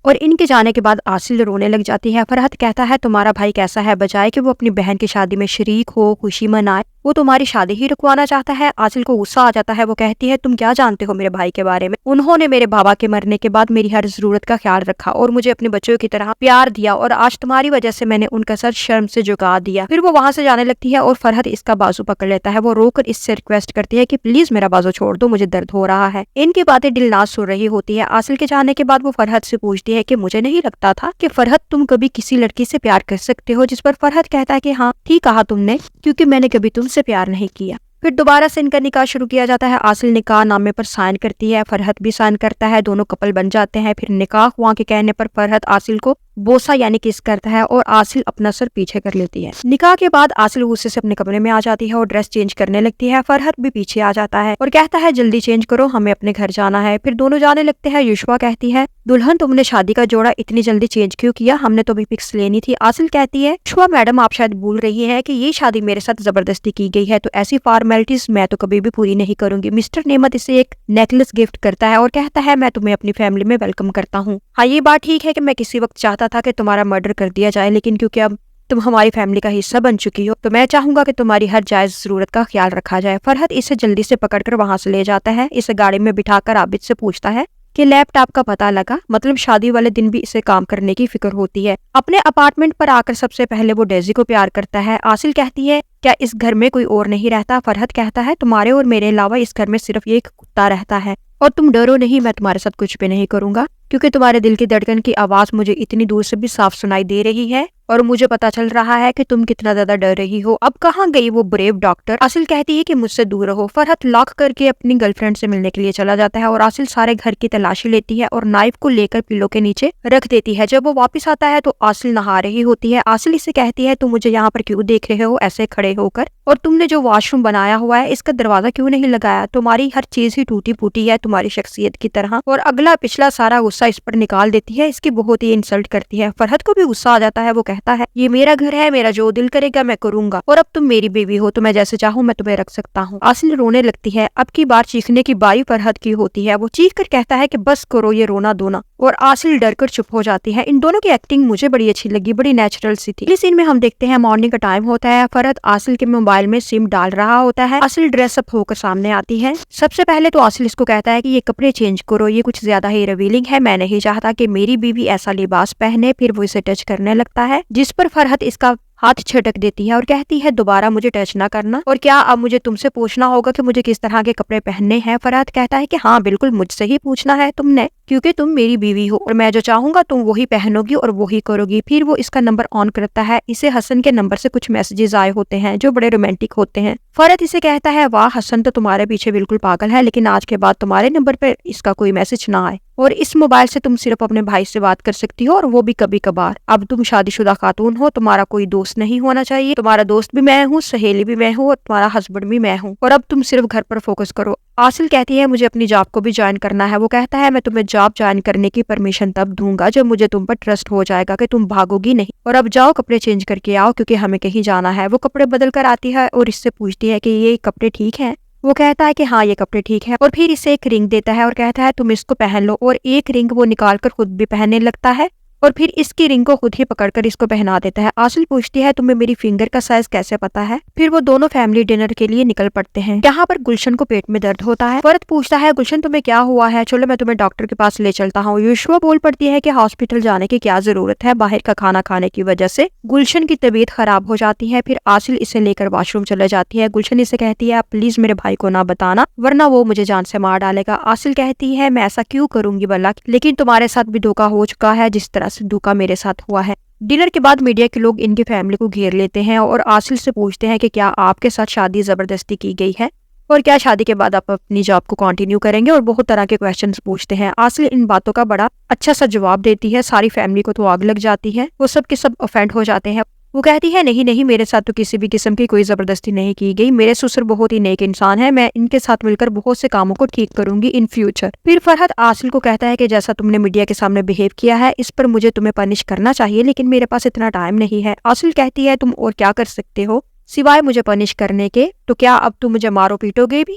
اور ان کے جانے کے بعد عاصل رونے لگ جاتی ہے۔ فرحت کہتا ہے تمہارا بھائی کیسا ہے، بجائے کہ وہ اپنی بہن کی شادی میں شریک ہو، خوشی منائے، وہ تمہاری شادی ہی رکوانا چاہتا ہے۔ عاصل کو غصہ آ جاتا ہے، وہ کہتی ہے تم کیا جانتے ہو میرے بھائی کے بارے میں؟ انہوں نے میرے بابا کے مرنے کے بعد میری ہر ضرورت کا خیال رکھا اور مجھے اپنے بچوں کی طرح پیار دیا، اور آج تمہاری وجہ سے میں نے ان کا سر شرم سے جھکا دیا۔ پھر وہ وہاں سے جانے لگتی ہے اور فرحت اس کا بازو پکڑ لیتا ہے۔ وہ رو کر اس سے ریکویسٹ کرتی ہے کہ پلیز میرا بازو چھوڑ دو، مجھے درد ہو رہا ہے۔ ان کی باتیں دلناز سن رہی ہوتی ہے۔ عاصل کے جانے کے بعد وہ فرحت سے پوچھتی ہے کہ مجھے نہیں لگتا تھا کہ فرحت تم کبھی کسی لڑکی سے پیار کر سکتے ہو، جس پر فرحت کہتا ہے کہ ہاں ٹھیک کہا تم نے، کیونکہ میں نے کبھی تم سے پیار نہیں کیا۔ پھر دوبارہ سے ان کا نکاح شروع کیا جاتا ہے۔ عاصل نکاح نامے پر سائن کرتی ہے، فرحت بھی سائن کرتا ہے، دونوں کپل بن جاتے ہیں۔ پھر نکاح ہوا کے کہنے پر فرحت عاصل کو بوسا یعنی کس کرتا ہے اور عاصل اپنا سر پیچھے کر لیتی ہے۔ نکاح کے بعد عاصل غصے سے اپنے کمرے میں آ جاتی ہے اور ڈریس چینج کرنے لگتی ہے۔ فرحت بھی پیچھے آ جاتا ہے اور کہتا ہے جلدی چینج کرو، ہمیں اپنے گھر جانا ہے۔ پھر دونوں جانے لگتے ہیں۔ یشوا کہتی ہے دلہن تم نے شادی کا جوڑا اتنی جلدی چینج کیوں کیا؟ ہم نے تو ابھی پکس لینی تھی۔ عاصل کہتی ہے یشوا میڈم آپ شاید بھول رہی ہے کہ یہ شادی میرے ساتھ زبردستی کی گئی ہے، تو ایسی فارمیلٹیز میں تو کبھی بھی پوری نہیں کروں گی۔ مسٹر نعمت اسے ایک نیکلس گفٹ کرتا ہے اور کہتا ہے میں تمہیں اپنی فیملی میں ویلکم کرتا ہوں۔ ہاں یہ بات ٹھیک ہے کہ میں کسی وقت چاہتا تھا کہ تمہارا مرڈر کر دیا جائے، لیکن کیونکہ اب تم ہماری فیملی کا حصہ بن چکی ہو تو میں چاہوں گا کہ تمہاری ہر جائز ضرورت کا خیال رکھا جائے۔ فرحت اسے جلدی سے پکڑ کر وہاں سے لے جاتا ہے۔ اسے گاڑی میں بٹھا کر عابد سے پوچھتا ہے کہ لیپ ٹاپ کا پتہ لگا، مطلب شادی والے دن بھی اسے کام کرنے کی فکر ہوتی ہے۔ اپنے اپارٹمنٹ پر آ کر سب سے پہلے وہ ڈیزی کو پیار کرتا ہے۔ عاصل کہتی ہے کیا اس گھر میں کوئی اور نہیں رہتا؟ فرحت کہتا ہے تمہارے اور میرے علاوہ اس گھر میں صرف ایک کتا رہتا ہے، اور تم ڈرو نہیں، میں تمہارے ساتھ کچھ بھی نہیں کروں گا، کیونکہ تمہارے دل کی دھڑکن کی آواز مجھے اتنی دور سے بھی صاف سنائی دے رہی ہے اور مجھے پتا چل رہا ہے کہ تم کتنا زیادہ ڈر رہی ہو۔ اب کہاں گئی وہ بریو ڈاکٹر؟ عاصل کہتی ہے کہ مجھ سے دور رہو۔ فرحت لاک کر کے اپنی گرل فرینڈ سے ملنے کے لیے چلا جاتا ہے اور عاصل سارے گھر کی تلاشی لیتی ہے اور نائف کو لے کر پلو کے نیچے رکھ دیتی ہے۔ جب وہ واپس آتا ہے تو عاصل نہا رہی ہوتی ہے۔ عاصل اسے کہتی ہے تم مجھے یہاں پر کیوں دیکھ رہے ہو ایسے کھڑے ہو کر، اور تم نے جو واش روم بنایا ہوا ہے اس کا دروازہ کیوں نہیں لگایا؟ تمہاری ہر چیز ہی ٹوٹی پھوٹی ہے تمہاری شخصیت کی طرح، اور اگلا پچھلا سارا غصہ اس پر نکال دیتی ہے۔ اس کی بہت ہی انسلٹ کرتی ہے۔ فرحت کو بھی غصہ آ جاتا ہے۔ وہ کہتا ہے یہ میرا گھر ہے، میرا جو دل کرے گا میں کروں گا، اور اب تم میری بیوی ہو تو میں جیسے چاہوں میں تمہیں رکھ سکتا ہوں۔ عاصل رونے لگتی ہے۔ اب کی بار چیخنے کی باری فرحت کی ہوتی ہے۔ وہ چیخ کر کہتا ہے کہ بس کرو یہ رونا دھونا، اور عاصل ڈر کر چپ ہو جاتی ہے۔ ان دونوں کی ایکٹنگ مجھے بڑی اچھی لگی، بڑی نیچرل سی تھی۔ اس سین میں ہم دیکھتے ہیں مارننگ کا ٹائم ہوتا ہے۔ فرحت عاصل کے موبائل میں سم ڈال رہا ہوتا ہے۔ عاصل ڈریس اپ ہو کر سامنے آتی ہے۔ سب سے پہلے تو عاصل اس کو کہتا ہے کہ یہ کپڑے چینج کرو، یہ کچھ زیادہ ہی ریویلنگ ہے، میں نہیں چاہتا کہ میری بیوی ایسا لباس پہنے۔ پھر وہ اسے ٹچ کرنے لگتا ہے، جس پر فرحت اس کا ہاتھ چھٹک دیتی ہے اور کہتی ہے دوبارہ مجھے ٹچ نہ کرنا، اور کیا اب مجھے تم سے پوچھنا ہوگا کہ مجھے کس طرح کے کپڑے پہننے ہیں؟ فرحت کہتا ہے کہ ہاں بالکل مجھ سے ہی پوچھنا ہے تم نے، کیونکہ تم میری بیوی ہو اور میں جو چاہوں گا تم وہی پہنو گی اور وہی کرو گی۔ پھر وہ اس کا نمبر آن کرتا ہے۔ اسے حسن کے نمبر سے کچھ میسجز آئے ہوتے ہیں جو بڑے رومانٹک ہوتے ہیں۔ فرحت اسے کہتا ہے واہ حسن تو تمہارے پیچھے بالکل پاگل ہے، لیکن آج کے بعد تمہارے نمبر پر اس کا کوئی میسج نہ آئے، اور اس موبائل سے تم صرف اپنے بھائی سے بات کر سکتی ہو اور وہ بھی کبھی کبھار۔ اب تم شادی شدہ خاتون ہو، تمہارا کوئی دوست نہیں ہونا چاہیے، تمہارا دوست بھی میں ہوں، سہیلی بھی میں ہوں، اور تمہارا ہسبینڈ بھی میں ہوں، اور اب تم صرف گھر پر فوکس کرو۔ عاصل کہتی ہے مجھے اپنی جاب کو بھی جوائن کرنا ہے۔ وہ کہتا ہے میں تمہیں جاب جوائن کرنے کی پرمیشن تب دوں گا جب مجھے تم پر ٹرسٹ ہو جائے گا کہ تم بھاگو گی نہیں، اور اب جاؤ کپڑے چینج کر کے آؤ کیونکہ ہمیں کہیں جانا ہے۔ وہ کپڑے بدل کر آتی ہے اور اس سے پوچھتی ہے کہ یہ کپڑے ٹھیک ہیں؟ وہ کہتا ہے کہ ہاں یہ کپڑے ٹھیک ہے، اور پھر اسے ایک رنگ دیتا ہے اور کہتا ہے تم اس کو پہن لو، اور ایک رنگ وہ نکال کر خود بھی پہننے لگتا ہے اور پھر اس کی رنگ کو خود ہی پکڑ کر اس کو پہنا دیتا ہے۔ عاصل پوچھتی ہے تمہیں میری فنگر کا سائز کیسے پتا ہے؟ پھر وہ دونوں فیملی ڈنر کے لیے نکل پڑتے ہیں۔ یہاں پر گلشن کو پیٹ میں درد ہوتا ہے۔ فرحت پوچھتا ہے گلشن تمہیں کیا ہوا ہے؟ چلو میں تمہیں ڈاکٹر کے پاس لے چلتا ہوں۔ یشوا بول پڑتی ہے کہ ہاسپٹل جانے کی کیا ضرورت ہے، باہر کا کھانا کھانے کی وجہ سے گلشن کی طبیعت خراب ہو جاتی ہے۔ پھر عاصل اسے لے کر واش روم چلے جاتی ہے۔ گلشن اسے کہتی ہے پلیز میرے بھائی کو نہ بتانا ورنہ وہ مجھے جان سے مار ڈالے گا۔ عاصل کہتی ہے میں ایسا کیوں کروں گی بھلا، لیکن تمہارے ساتھ بھی دھوکا ہو چکا ہے جس طرح سے دھوکا میرے ساتھ ہوا ہے۔ ڈنر کے بعد میڈیا کے لوگ ان کی فیملی کو گھیر لیتے ہیں اور عاصل سے پوچھتے ہیں کہ کیا آپ کے ساتھ شادی زبردستی کی گئی ہے، اور کیا شادی کے بعد آپ اپنی جاب کو کنٹینیو کریں گے، اور بہت طرح کے کویسچنز پوچھتے ہیں۔ عاصل ان باتوں کا بڑا اچھا سا جواب دیتی ہے۔ ساری فیملی کو تو آگ لگ جاتی ہے، وہ سب کے سب افینڈ ہو جاتے ہیں۔ وہ کہتی ہے نہیں نہیں میرے ساتھ تو کسی بھی قسم کی کوئی زبردستی نہیں کی گئی، میرے سسر بہت ہی نیک انسان ہے، میں ان کے ساتھ مل کر بہت سے کاموں کو ٹھیک کروں گی ان فیوچر۔ پھر فرحت عاصل کو کہتا ہے کہ جیسا تم نے میڈیا کے سامنے بہیو کیا ہے اس پر مجھے تمہیں پنش کرنا چاہیے، لیکن میرے پاس اتنا ٹائم نہیں ہے۔ عاصل کہتی ہے تم اور کیا کر سکتے ہو سوائے مجھے پنش کرنے کے، تو کیا اب تم مجھے مارو پیٹو گے بھی؟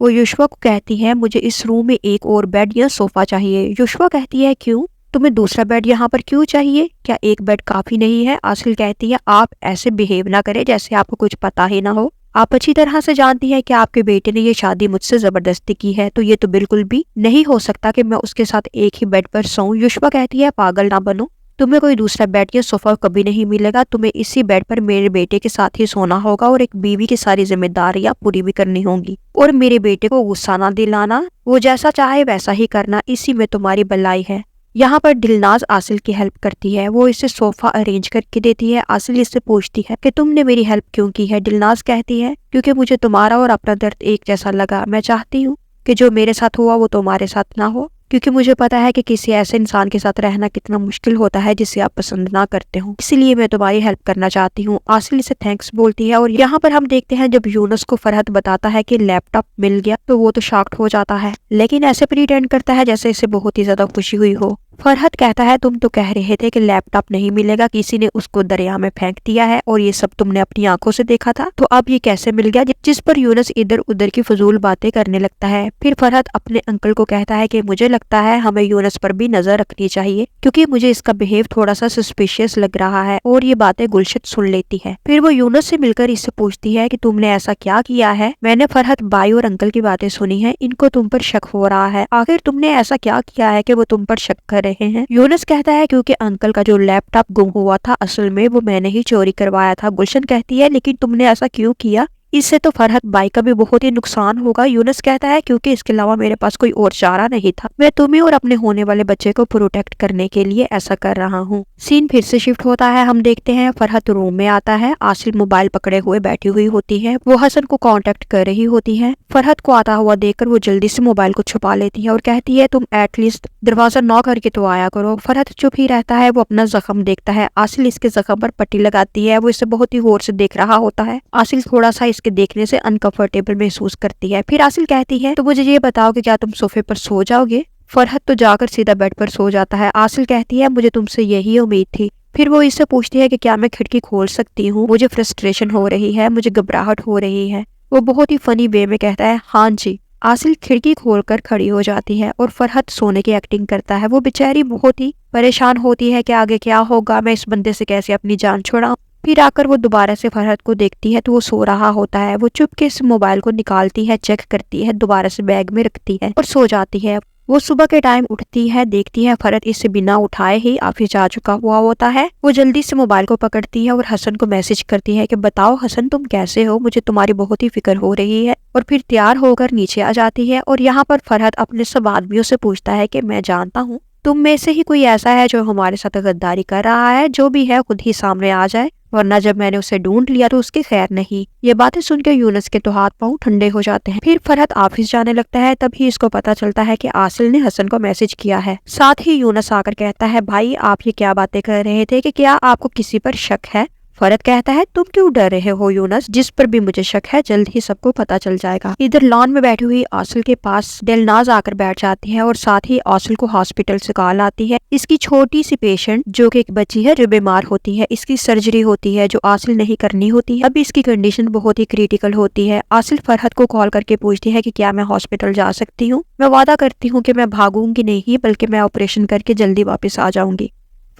وہ یشوا کو کہتی ہے مجھے اس روم میں ایک اور بیڈ یا صوفہ چاہیے۔ یشوا کہتی ہے کیوں؟ تمہیں دوسرا بیڈ یہاں پر کیوں چاہیے؟ کیا ایک بیڈ کافی نہیں ہے؟ آسل کہتی ہے آپ ایسے بہیو نہ کریں جیسے آپ کو کچھ پتا ہی نہ ہو۔ آپ اچھی طرح سے جانتی ہیں کہ آپ کے بیٹے نے یہ شادی مجھ سے زبردستی کی ہے، تو یہ تو بالکل بھی نہیں ہو سکتا کہ میں اس کے ساتھ ایک ہی بیڈ پر سوؤں۔ یشوا کہتی ہے پاگل نہ بنو، تمہیں کوئی دوسرا بیڈ یا صوفہ کبھی نہیں ملے گا، تمہیں اسی بیڈ پر میرے بیٹے کے ساتھ ہی سونا ہوگا اور ایک بیوی کی ساری ذمہ داریاں پوری بھی کرنی ہوں گی، اور میرے بیٹے کو غصہ نہ دلانا، وہ جیسا چاہے ویسا ہی کرنا، اسی میں تمہاری بھلائی ہے۔ یہاں پر دلناز آسل کی ہیلپ کرتی ہے، وہ اسے صوفہ ارینج کر کے دیتی ہے۔ آسل اس سے پوچھتی ہے کہ تم نے میری ہیلپ کیوں کی ہے؟ دلناز کہتی ہے کیونکہ مجھے تمہارا اور اپنا درد ایک جیسا لگا، میں چاہتی ہوں کہ جو میرے ساتھ ہوا وہ تمہارے ساتھ نہ ہو، کیونکہ مجھے پتا ہے کہ کسی ایسے انسان کے ساتھ رہنا کتنا مشکل ہوتا ہے جسے آپ پسند نہ کرتے ہوں، اسی لیے میں تمہاری ہیلپ کرنا چاہتی ہوں۔ آسل اسے تھینکس بولتی ہے، اور یہاں پر ہم دیکھتے ہیں جب یونس کو فرحت بتاتا ہے کہ لیپ ٹاپ مل گیا تو وہ تو شاکڈ ہو جاتا ہے، لیکن ایسے پریٹینڈ کرتا ہے جیسے اسے بہت ہی زیادہ خوشی ہوئی ہو۔ فرحت کہتا ہے تم تو کہہ رہے تھے کہ لیپ ٹاپ نہیں ملے گا، کسی نے اس کو دریا میں پھینک دیا ہے اور یہ سب تم نے اپنی آنکھوں سے دیکھا تھا، تو اب یہ کیسے مل گیا؟ جس پر یونس ادھر ادھر کی فضول باتیں کرنے لگتا ہے۔ پھر فرحت اپنے انکل کو کہتا ہے کہ مجھے لگتا ہے ہمیں یونس پر بھی نظر رکھنی چاہیے، کیونکہ مجھے اس کا بہیو تھوڑا سا سسپیشیس لگ رہا ہے، اور یہ باتیں گلشت سن لیتی ہے۔ پھر وہ یونس سے مل کر اس سے پوچھتی ہے کہ تم نے ایسا کیا کیا ہے؟ میں نے فرحت بھائی اور انکل کی باتیں سنی ہیں، ان کو تم پر شک ہو رہا ہے، آخر تم نے ایسا کیا کیا ہے کہ وہ تم پر شک کر رہے ہیں؟ یونس کہتا ہے کیونکہ انکل کا جو لیپ ٹاپ گم ہوا تھا اصل میں وہ میں نے ہی چوری کروایا تھا۔ گلشن کہتی ہے لیکن تم نے ایسا کیوں کیا؟ اس سے تو فرحت بائی کا بھی بہت ہی نقصان ہوگا۔ یونس کہتا ہے کیونکہ اس کے علاوہ میرے پاس کوئی اور چارہ نہیں تھا، میں تمہیں اور اپنے ہونے والے بچے کو پروٹیکٹ کرنے کے لیے ایسا کر رہا ہوں۔ سین پھر سے شفٹ ہوتا ہے، ہم دیکھتے ہیں فرحت روم میں آتا ہے، آسل موبائل پکڑے ہوئے بیٹھی ہوئی ہوتی ہے، وہ حسن کو کانٹیکٹ کر رہی ہوتی ہے۔ فرحت کو آتا ہوا دیکھ کر وہ جلدی سے موبائل کو چھپا لیتی ہے اور کہتی ہے تم ایٹ لیسٹ دروازہ ناک کر کے تو آیا کرو۔ فرحت چپ ہی رہتا ہے، وہ اپنا زخم دیکھتا ہے، آسل اس کے زخم پر پٹی لگاتی ہے، وہ اسے بہت ہی غور سے دیکھ رہا ہوتا ہے۔ آسل تھوڑا سا اس کے دیکھنے سے انکمفرٹیبل محسوس کرتی ہے، پھر آسل کہتی ہے تو مجھے یہ بتاؤ کہ کیا تم صوفے پر سو جاؤ گے؟ فرحت تو جا کر سیدھا بیڈ پر سو جاتا ہے۔ آسل کہتی ہے مجھے تم سے یہی امید تھی۔ پھر وہ اس سے پوچھتی ہے کہ کیا میں کھڑکی کھول سکتی ہوں؟ مجھے فرسٹریشن ہو رہی ہے، مجھے گھبراہٹ ہو رہی ہے۔ وہ بہت ہی فنی وے میں کہتا ہے ہاں جی۔ آسل کھڑکی کھول کر کھڑی ہو جاتی ہے اور فرحت سونے کی ایکٹنگ کرتا ہے، وہ بیچاری بہت ہی پریشان ہوتی ہے کہ آگے کیا ہوگا، میں اس بندے سے کیسے اپنی جان چھڑاؤں۔ پھر آ کر وہ دوبارہ سے فرحت کو دیکھتی ہے تو وہ سو رہا ہوتا ہے، وہ چپکے سے موبائل کو نکالتی ہے، چیک کرتی ہے، دوبارہ سے بیگ میں رکھتی ہے اور سو جاتی ہے۔ وہ صبح کے ٹائم اٹھتی ہے، دیکھتی ہے فرحت اس سے بنا اٹھائے ہی آفس جا چکا ہوا ہوتا ہے۔ وہ جلدی سے موبائل کو پکڑتی ہے اور حسن کو میسج کرتی ہے کہ بتاؤ حسن تم کیسے ہو، مجھے تمہاری بہت ہی فکر ہو رہی ہے، اور پھر تیار ہو کر نیچے آ جاتی ہے۔ اور یہاں پر فرحت اپنے سب آدمیوں سے پوچھتا ہے کہ میں جانتا ہوں تم میں سے ہی کوئی ایسا ہے جو ہمارے ساتھ غداری کر رہا ہے، جو بھی ہے خود ہی سامنے آ جائے، ورنہ جب میں نے اسے ڈھونڈ لیا تو اس کی خیر نہیں۔ یہ باتیں سن کے یونس کے تو ہاتھ پاؤں ٹھنڈے ہو جاتے ہیں۔ پھر فرحت آفس جانے لگتا ہے، تب ہی اس کو پتا چلتا ہے کہ آسل نے حسن کو میسج کیا ہے۔ ساتھ ہی یونس آ کر کہتا ہے بھائی آپ یہ کیا باتیں کر رہے تھے کہ کیا آپ کو کسی پر شک ہے؟ فرحت کہتا ہے تم کیوں ڈر رہے ہو یونس، جس پر بھی مجھے شک ہے جلد ہی سب کو پتا چل جائے گا۔ ادھر لان میں بیٹھی ہوئی آسل کے پاس دلناز آ کر بیٹھ جاتی ہے، اور ساتھ ہی آسل کو ہاسپٹل سے کال آتی ہے۔ اس کی چھوٹی سی پیشنٹ جو کہ ایک بچی ہے جو بیمار ہوتی ہے، اس کی سرجری ہوتی ہے جو آسل نہیں کرنی ہوتی ہے، اب اس کی کنڈیشن بہت ہی کریٹیکل ہوتی ہے۔ آسل فرحت کو کال کر کے پوچھتی ہے کہ کیا میں ہاسپٹل جا سکتی ہوں؟ میں وعدہ کرتی ہوں کہ میں بھاگوں گی نہیں بلکہ میں آپریشن کر کے جلدی واپس آ جاؤں گی۔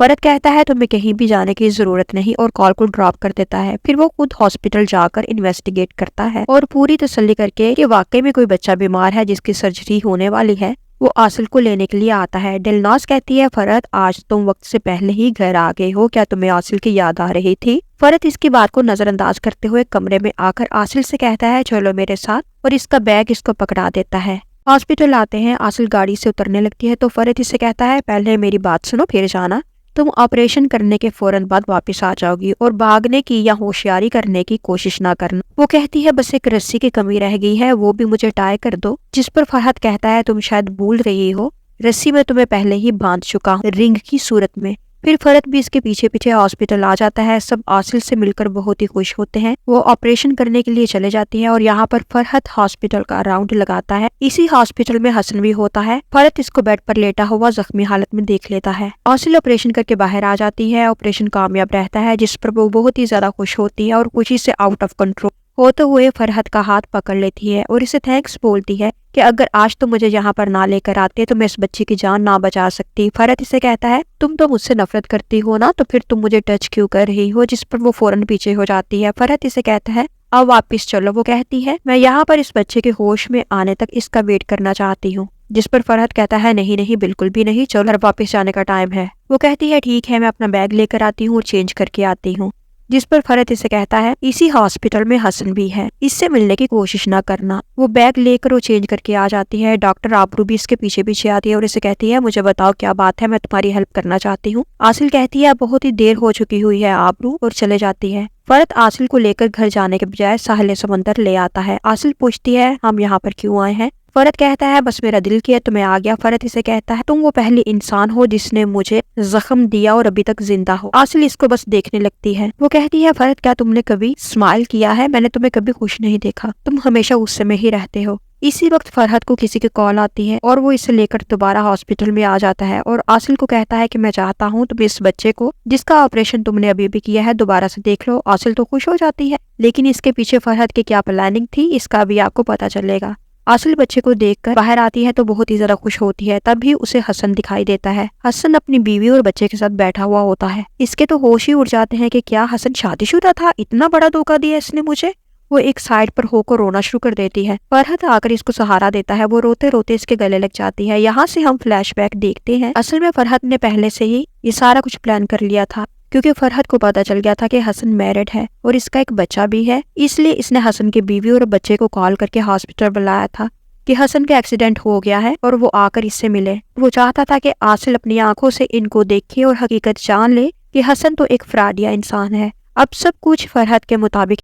فرحت کہتا ہے تمہیں کہیں بھی جانے کی ضرورت نہیں اور کال کو ڈراپ کر دیتا ہے۔ پھر وہ خود ہاسپٹل جا کر انویسٹیگیٹ کرتا ہے اور پوری تسلی کر کے کہ واقعی میں کوئی بچہ بیمار ہے جس کی سرجری ہونے والی ہے، وہ آسل کو لینے کے لیے آتا ہے۔ دلناز کہتی ہے فرحت آج تم وقت سے پہلے ہی گھر آ گئے ہو، کیا تمہیں آسل کی یاد آ رہی تھی؟ فرحت اس کی بات کو نظر انداز کرتے ہوئے کمرے میں آ کر آسل سے کہتا ہے چلو میرے ساتھ، اور اس کا بیگ اس کو پکڑا دیتا ہے۔ ہاسپٹل آتے ہیں، آسل گاڑی سے اترنے لگتی ہے تو فرحت اس سے کہتا ہے پہلے میری بات سنو پھر جانا، تم آپریشن کرنے کے فوراً بعد واپس آ جاؤ گی اور بھاگنے کی یا ہوشیاری کرنے کی کوشش نہ کرنا۔ وہ کہتی ہے بس ایک رسی کی کمی رہ گئی ہے، وہ بھی مجھے ٹائی کر دو، جس پر فرحت کہتا ہے تم شاید بھول رہی ہو، رسی میں تمہیں پہلے ہی باندھ چکا ہوں رنگ کی صورت میں۔ پھر فرحت بھی اس کے پیچھے پیچھے ہاسپٹل آ جاتا ہے، سب آسل سے مل کر بہت ہی خوش ہوتے ہیں۔ وہ آپریشن کرنے کے لیے چلے جاتی ہے اور یہاں پر فرحت ہاسپٹل کا راؤنڈ لگاتا ہے۔ اسی ہاسپٹل میں حسن بھی ہوتا ہے، فرحت اس کو بیڈ پر لیٹا ہوا زخمی حالت میں دیکھ لیتا ہے۔ آسل آپریشن کر کے باہر آ جاتی ہے، آپریشن کامیاب رہتا ہے، جس پر وہ بہت ہی زیادہ خوش ہوتی ہے اور خوشی سے آؤٹ آف کنٹرول ہوتے ہوئے فرحت کا ہاتھ پکڑ لیتی ہے اور اسے تھینکس بولتی ہے کہ اگر آج تم مجھے یہاں پر نہ لے کر آتے تو میں اس بچے کی جان نہ بچا سکتی۔ فرحت اسے کہتا ہے تم تو مجھ سے نفرت کرتی ہو نا، تو پھر تم مجھے ٹچ کیوں کر رہی ہو، جس پر وہ فوراً پیچھے ہو جاتی ہے۔ فرحت اسے کہتا ہے اب واپس چلو۔ وہ کہتی ہے میں یہاں پر اس بچے کے ہوش میں آنے تک اس کا ویٹ کرنا چاہتی ہوں، جس پر فرحت کہتا ہے نہیں نہیں بالکل بھی نہیں، چلو گھر واپس جانے کا ٹائم ہے۔ وہ کہتی ہے ٹھیک ہے، میں اپنا بیگ لے کر آتی ہوں اور چینج کر کے آتی ہوں، جس پر فرحت اسے کہتا ہے اسی ہاسپٹل میں حسن بھی ہے، اس سے ملنے کی کوشش نہ کرنا۔ وہ بیگ لے کر وہ چینج کر کے آ جاتی ہے۔ ڈاکٹر آبرو بھی اس کے پیچھے پیچھے آتی ہے اور اسے کہتی ہے مجھے بتاؤ کیا بات ہے، میں تمہاری ہیلپ کرنا چاہتی ہوں۔ آسل کہتی ہے بہت ہی دیر ہو چکی ہوئی ہے آبرو، اور چلے جاتی ہے۔ فرحت آسل کو لے کر گھر جانے کے بجائے ساحل سمندر لے آتا ہے۔ آسل پوچھتی ہے ہم یہاں پر کیوں آئے ہیں؟ فرحت کہتا ہے بس میرا دل کیا تو میں آ گیا۔ فرحت اسے کہتا ہے تم وہ پہلی انسان ہو جس نے مجھے زخم دیا اور ابھی تک زندہ ہو۔ آسل اس کو بس دیکھنے لگتی ہے۔ وہ کہتی ہے فرحت کیا تم نے کبھی اسمائل کیا ہے؟ میں نے تمہیں کبھی خوش نہیں دیکھا، تم ہمیشہ غصے میں ہی رہتے ہو۔ اسی وقت فرحت کو کسی کی کال آتی ہے اور وہ اسے لے کر دوبارہ ہاسپٹل میں آ جاتا ہے اور آسل کو کہتا ہے کہ میں چاہتا ہوں تم اس بچے کو جس کا آپریشن تم نے ابھی بھی کیا ہے دوبارہ سے دیکھ لو۔ آسل تو خوش ہو جاتی ہے، لیکن اس کے پیچھے فرحت کی کیا پلاننگ تھی اس کا بھی آپ کو پتا چلے گا۔ آسل بچے کو دیکھ کر باہر آتی ہے تو بہت ہی زیادہ خوش ہوتی ہے، تب ہی اسے حسن دکھائی دیتا ہے۔ حسن اپنی بیوی اور بچے کے ساتھ بیٹھا ہوا ہوتا ہے۔ اس کے تو ہوش ہی اڑ جاتے ہیں کہ کیا حسن شادی شدہ تھا، اتنا بڑا دھوکہ دیا اس نے مجھے۔ وہ ایک سائڈ پر ہو کر رونا شروع کر دیتی ہے۔ فرحت آ کر اس کو سہارا دیتا ہے، وہ روتے روتے اس کے گلے لگ جاتی ہے۔ یہاں سے ہم فلیش بیک دیکھتے ہیں، اصل میں فرحت نے پہلے سے ہی یہ سارا کچھ پلان کر لیا تھا، کیونکہ فرحت کو پتا چل گیا تھا کہ حسن میرڈ ہے اور اس کا ایک بچہ بھی ہے، اس لیے اس نے حسن کی بیوی اور بچے کو کال کر کے ہاسپٹل بلایا تھا کہ حسن کا ایکسیڈنٹ ہو گیا ہے اور وہ آ کر اس سے ملے۔ وہ چاہتا تھا کہ آسل اپنی آنکھوں سے ان کو دیکھے اور حقیقت جان لے کہ حسن تو ایک فراڈیا انسان ہے۔ اب سب کچھ فرحت کے مطابق